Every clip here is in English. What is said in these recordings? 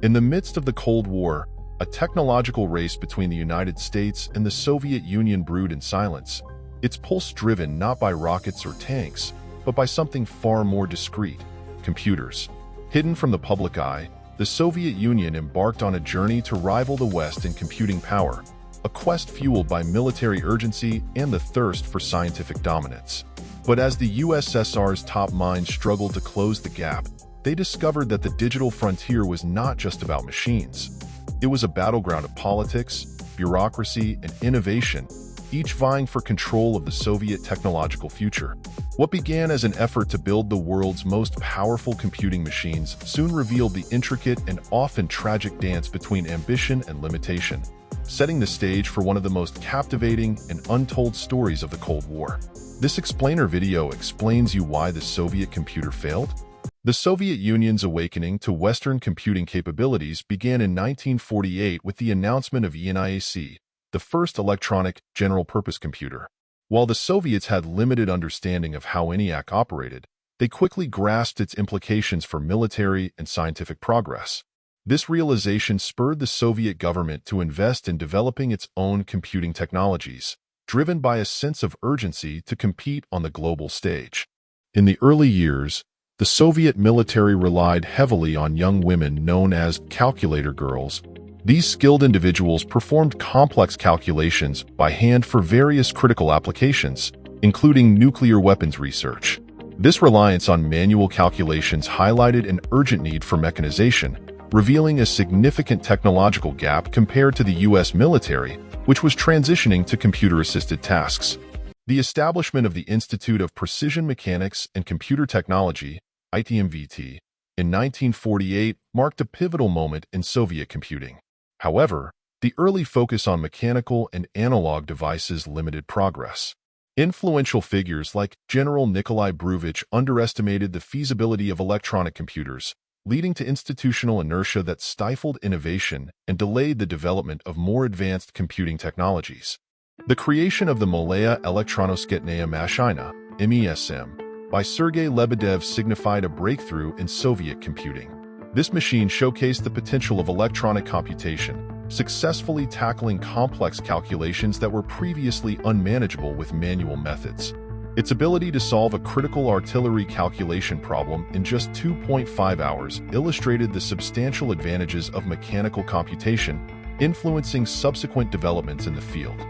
In the midst of the Cold War, a technological race between the United States and the Soviet Union brewed in silence, its pulse driven not by rockets or tanks, but by something far more discreet: computers. Hidden from the public eye, the Soviet Union embarked on a journey to rival the West in computing power, a quest fueled by military urgency and the thirst for scientific dominance. But as the USSR's top minds struggled to close the gap, they discovered that the digital frontier was not just about machines. It was a battleground of politics, bureaucracy, and innovation, each vying for control of the Soviet technological future. What began as an effort to build the world's most powerful computing machines soon revealed the intricate and often tragic dance between ambition and limitation, setting the stage for one of the most captivating and untold stories of the Cold War. This explainer video explains you why the Soviet computer failed. The Soviet Union's awakening to Western computing capabilities began in 1948 with the announcement of ENIAC, the first electronic general-purpose computer. While the Soviets had limited understanding of how ENIAC operated, they quickly grasped its implications for military and scientific progress. This realization spurred the Soviet government to invest in developing its own computing technologies, driven by a sense of urgency to compete on the global stage. In the early years, the Soviet military relied heavily on young women known as calculator girls. These skilled individuals performed complex calculations by hand for various critical applications, including nuclear weapons research. This reliance on manual calculations highlighted an urgent need for mechanization, revealing a significant technological gap compared to the U.S. military, which was transitioning to computer-assisted tasks. The establishment of the Institute of Precision Mechanics and Computer Technology, ITMVT, in 1948 marked a pivotal moment in Soviet computing. However, the early focus on mechanical and analog devices limited progress. Influential figures like General Nikolai Bruvich underestimated the feasibility of electronic computers, leading to institutional inertia that stifled innovation and delayed the development of more advanced computing technologies. The creation of the Malaya Elektronosketnaya Mashina, MESM, by Sergei Lebedev signified a breakthrough in Soviet computing. This machine showcased the potential of electronic computation, successfully tackling complex calculations that were previously unmanageable with manual methods. Its ability to solve a critical artillery calculation problem in just 2.5 hours illustrated the substantial advantages of mechanical computation, influencing subsequent developments in the field.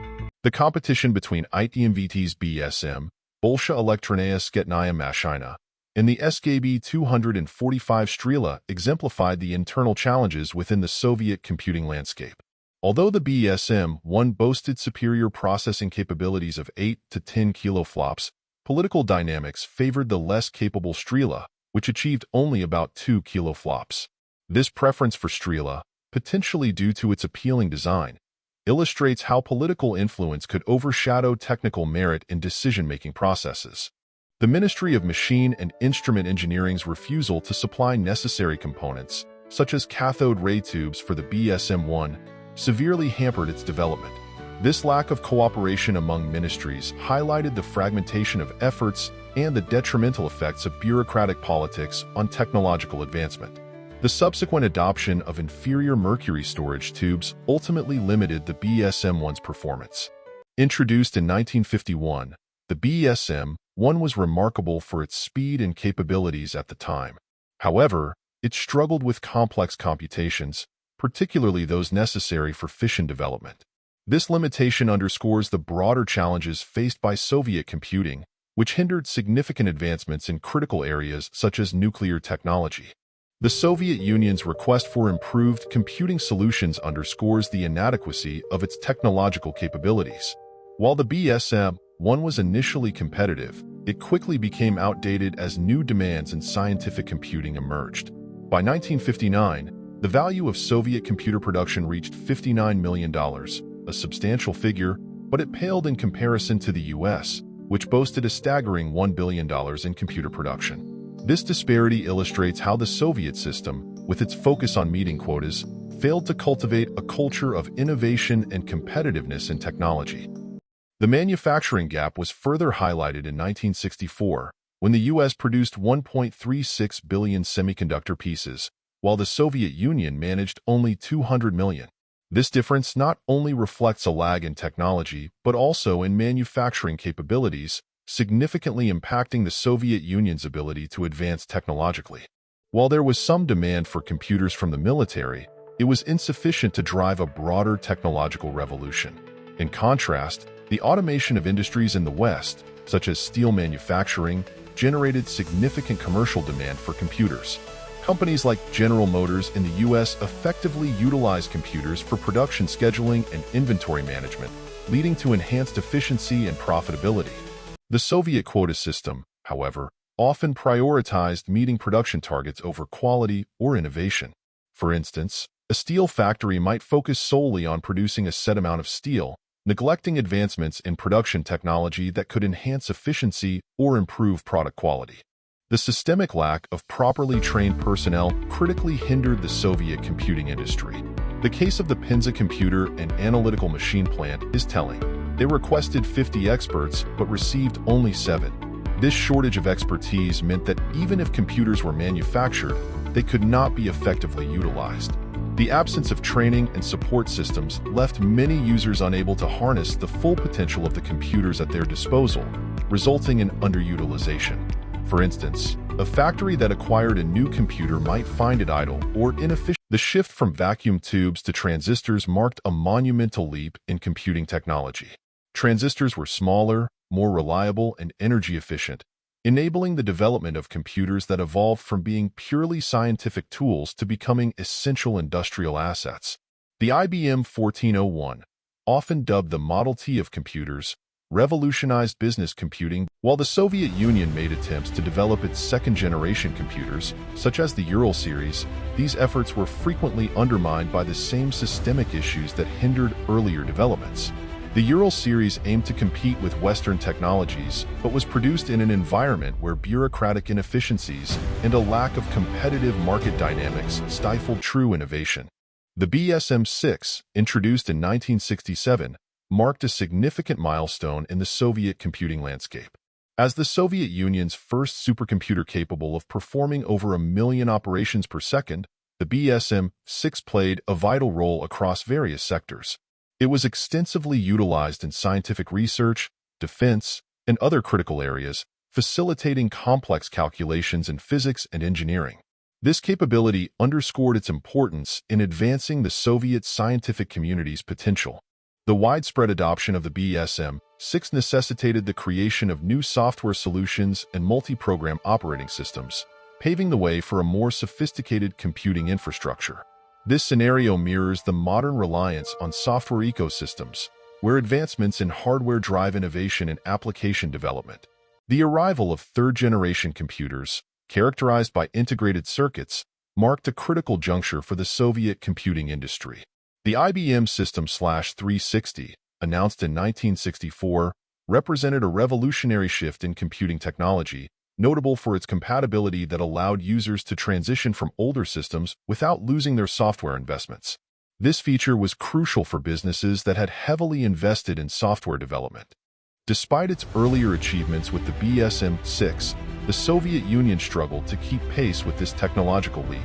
The competition between ITMVT's BSM, Bolsha Elektronaya Sketnaya Mashina, and the SKB 245 Strela exemplified the internal challenges within the Soviet computing landscape. Although the BSM-1 boasted superior processing capabilities of 8 to 10 kiloflops, political dynamics favored the less capable Strela, which achieved only about 2 kiloflops. This preference for Strela, potentially due to its appealing design, illustrates how political influence could overshadow technical merit in decision-making processes. The Ministry of Machine and Instrument Engineering's refusal to supply necessary components, such as cathode ray tubes for the BSM-1, severely hampered its development. This lack of cooperation among ministries highlighted the fragmentation of efforts and the detrimental effects of bureaucratic politics on technological advancement. The subsequent adoption of inferior mercury storage tubes ultimately limited the BSM-1's performance. Introduced in 1951, the BSM-1 was remarkable for its speed and capabilities at the time. However, it struggled with complex computations, particularly those necessary for fission development. This limitation underscores the broader challenges faced by Soviet computing, which hindered significant advancements in critical areas such as nuclear technology. The Soviet Union's request for improved computing solutions underscores the inadequacy of its technological capabilities. While the BSM-1 was initially competitive, it quickly became outdated as new demands in scientific computing emerged. By 1959, the value of Soviet computer production reached $59 million, a substantial figure, but it paled in comparison to the US, which boasted a staggering $1 billion in computer production. This disparity illustrates how the Soviet system, with its focus on meeting quotas, failed to cultivate a culture of innovation and competitiveness in technology. The manufacturing gap was further highlighted in 1964, when the U.S. produced 1.36 billion semiconductor pieces, while the Soviet Union managed only 200 million. This difference not only reflects a lag in technology, but also in manufacturing capabilities, significantly impacting the Soviet Union's ability to advance technologically. While there was some demand for computers from the military, it was insufficient to drive a broader technological revolution. In contrast, the automation of industries in the West, such as steel manufacturing, generated significant commercial demand for computers. Companies like General Motors in the U.S. effectively utilized computers for production scheduling and inventory management, leading to enhanced efficiency and profitability. The Soviet quota system, however, often prioritized meeting production targets over quality or innovation. For instance, a steel factory might focus solely on producing a set amount of steel, neglecting advancements in production technology that could enhance efficiency or improve product quality. The systemic lack of properly trained personnel critically hindered the Soviet computing industry. The case of the Penza computer and analytical machine plant is telling. They requested 50 experts but received only 7. This shortage of expertise meant that even if computers were manufactured, they could not be effectively utilized. The absence of training and support systems left many users unable to harness the full potential of the computers at their disposal, resulting in underutilization. For instance, a factory that acquired a new computer might find it idle or inefficient. The shift from vacuum tubes to transistors marked a monumental leap in computing technology. Transistors were smaller, more reliable, and energy efficient, enabling the development of computers that evolved from being purely scientific tools to becoming essential industrial assets. The IBM 1401, often dubbed the Model T of computers, revolutionized business computing. While the Soviet Union made attempts to develop its second-generation computers, such as the Ural series, these efforts were frequently undermined by the same systemic issues that hindered earlier developments. The Ural series aimed to compete with Western technologies, but was produced in an environment where bureaucratic inefficiencies and a lack of competitive market dynamics stifled true innovation. The BSM-6, introduced in 1967, marked a significant milestone in the Soviet computing landscape. As the Soviet Union's first supercomputer capable of performing over 1 million operations per second, the BSM-6 played a vital role across various sectors. It was extensively utilized in scientific research, defense, and other critical areas, facilitating complex calculations in physics and engineering. This capability underscored its importance in advancing the Soviet scientific community's potential. The widespread adoption of the BSM-6 necessitated the creation of new software solutions and multi-program operating systems, paving the way for a more sophisticated computing infrastructure. This scenario mirrors the modern reliance on software ecosystems, where advancements in hardware drive innovation and application development. The arrival of third-generation computers, characterized by integrated circuits, marked a critical juncture for the Soviet computing industry. The IBM System/360, announced in 1964, represented a revolutionary shift in computing technology, notable for its compatibility that allowed users to transition from older systems without losing their software investments. This feature was crucial for businesses that had heavily invested in software development. Despite its earlier achievements with the BSM-6, the Soviet Union struggled to keep pace with this technological leap.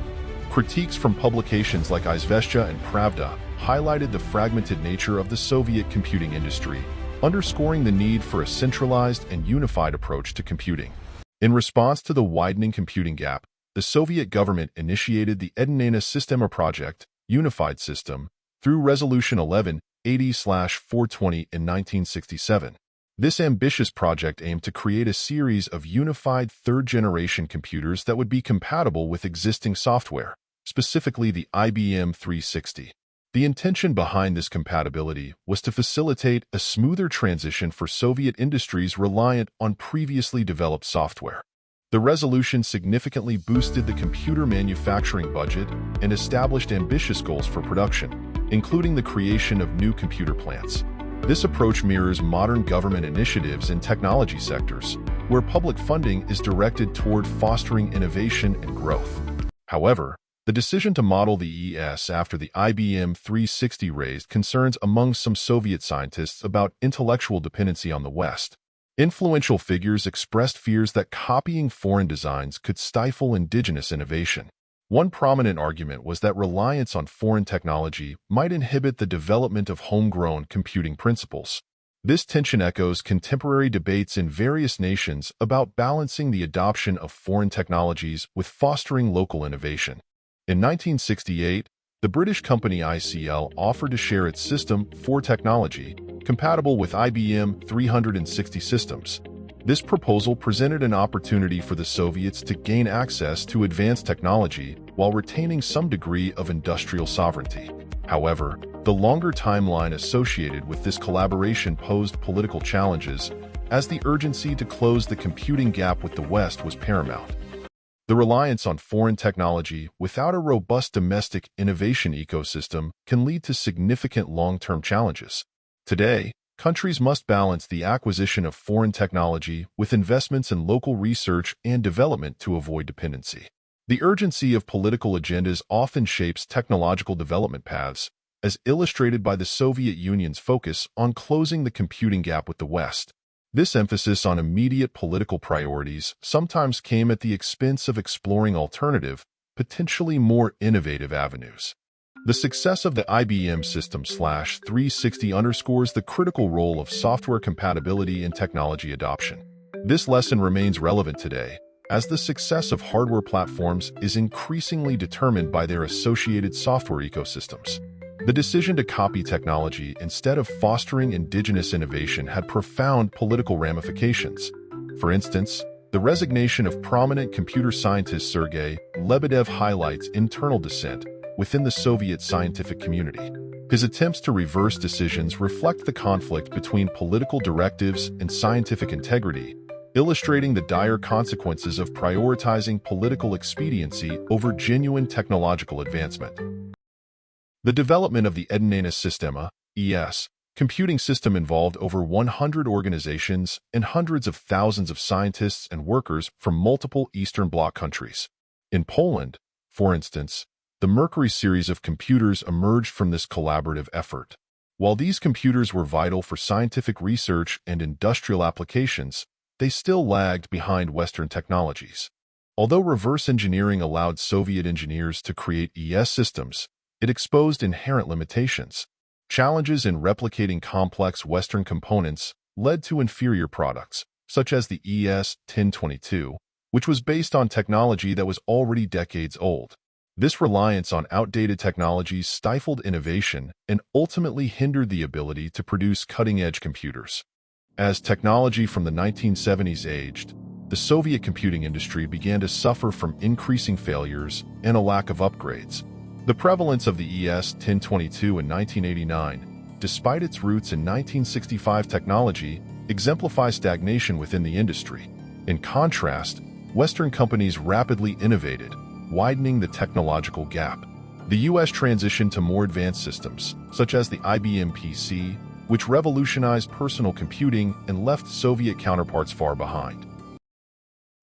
Critiques from publications like Izvestia and Pravda highlighted the fragmented nature of the Soviet computing industry, underscoring the need for a centralized and unified approach to computing. In response to the widening computing gap, the Soviet government initiated the Единая Система project, Unified System, through Resolution 1180/420 in 1967. This ambitious project aimed to create a series of unified third-generation computers that would be compatible with existing software, specifically the IBM 360. The intention behind this compatibility was to facilitate a smoother transition for Soviet industries reliant on previously developed software. The resolution significantly boosted the computer manufacturing budget and established ambitious goals for production, including the creation of new computer plants. This approach mirrors modern government initiatives in technology sectors, where public funding is directed toward fostering innovation and growth. However, the decision to model the ES after the IBM 360 raised concerns among some Soviet scientists about intellectual dependency on the West. Influential figures expressed fears that copying foreign designs could stifle indigenous innovation. One prominent argument was that reliance on foreign technology might inhibit the development of homegrown computing principles. This tension echoes contemporary debates in various nations about balancing the adoption of foreign technologies with fostering local innovation. In 1968, the British company ICL offered to share its system for technology, compatible with IBM 360 systems. This proposal presented an opportunity for the Soviets to gain access to advanced technology while retaining some degree of industrial sovereignty. However, the longer timeline associated with this collaboration posed political challenges, as the urgency to close the computing gap with the West was paramount. The reliance on foreign technology without a robust domestic innovation ecosystem can lead to significant long-term challenges. Today, countries must balance the acquisition of foreign technology with investments in local research and development to avoid dependency. The urgency of political agendas often shapes technological development paths, as illustrated by the Soviet Union's focus on closing the computing gap with the West. This emphasis on immediate political priorities sometimes came at the expense of exploring alternative, potentially more innovative avenues. The success of the IBM System/360 underscores the critical role of software compatibility in technology adoption. This lesson remains relevant today, as the success of hardware platforms is increasingly determined by their associated software ecosystems. The decision to copy technology instead of fostering indigenous innovation had profound political ramifications. For instance, the resignation of prominent computer scientist Sergei Lebedev highlights internal dissent within the Soviet scientific community. His attempts to reverse decisions reflect the conflict between political directives and scientific integrity, illustrating the dire consequences of prioritizing political expediency over genuine technological advancement. The development of the Единое система (ES) computing system involved over 100 organizations and hundreds of thousands of scientists and workers from multiple Eastern Bloc countries. In Poland, for instance, the Mercury series of computers emerged from this collaborative effort. While these computers were vital for scientific research and industrial applications, they still lagged behind Western technologies. Although reverse engineering allowed Soviet engineers to create ES systems, it exposed inherent limitations. Challenges in replicating complex Western components led to inferior products, such as the ES-1022, which was based on technology that was already decades old. This reliance on outdated technologies stifled innovation and ultimately hindered the ability to produce cutting-edge computers. As technology from the 1970s aged, the Soviet computing industry began to suffer from increasing failures and a lack of upgrades. The prevalence of the ES-1022 in 1989, despite its roots in 1965 technology, exemplifies stagnation within the industry. In contrast, Western companies rapidly innovated, widening the technological gap. The U.S. transitioned to more advanced systems, such as the IBM PC, which revolutionized personal computing and left Soviet counterparts far behind.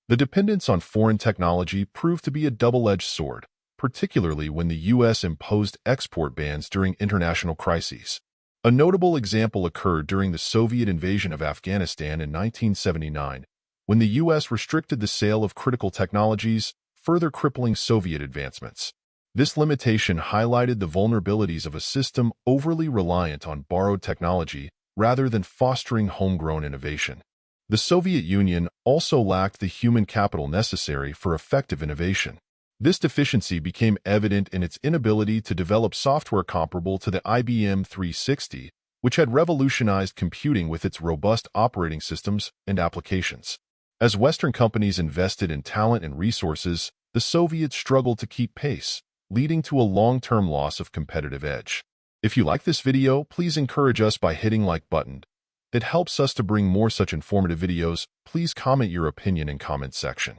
The dependence on foreign technology proved to be a double-edged sword, particularly when the U.S. imposed export bans during international crises. A notable example occurred during the Soviet invasion of Afghanistan in 1979, when the U.S. restricted the sale of critical technologies, further crippling Soviet advancements. This limitation highlighted the vulnerabilities of a system overly reliant on borrowed technology rather than fostering homegrown innovation. The Soviet Union also lacked the human capital necessary for effective innovation. This deficiency became evident in its inability to develop software comparable to the IBM 360, which had revolutionized computing with its robust operating systems and applications. As Western companies invested in talent and resources, the Soviets struggled to keep pace, leading to a long-term loss of competitive edge. If you like this video, please encourage us by hitting like button. It helps us to bring more such informative videos. Please comment your opinion in comment section.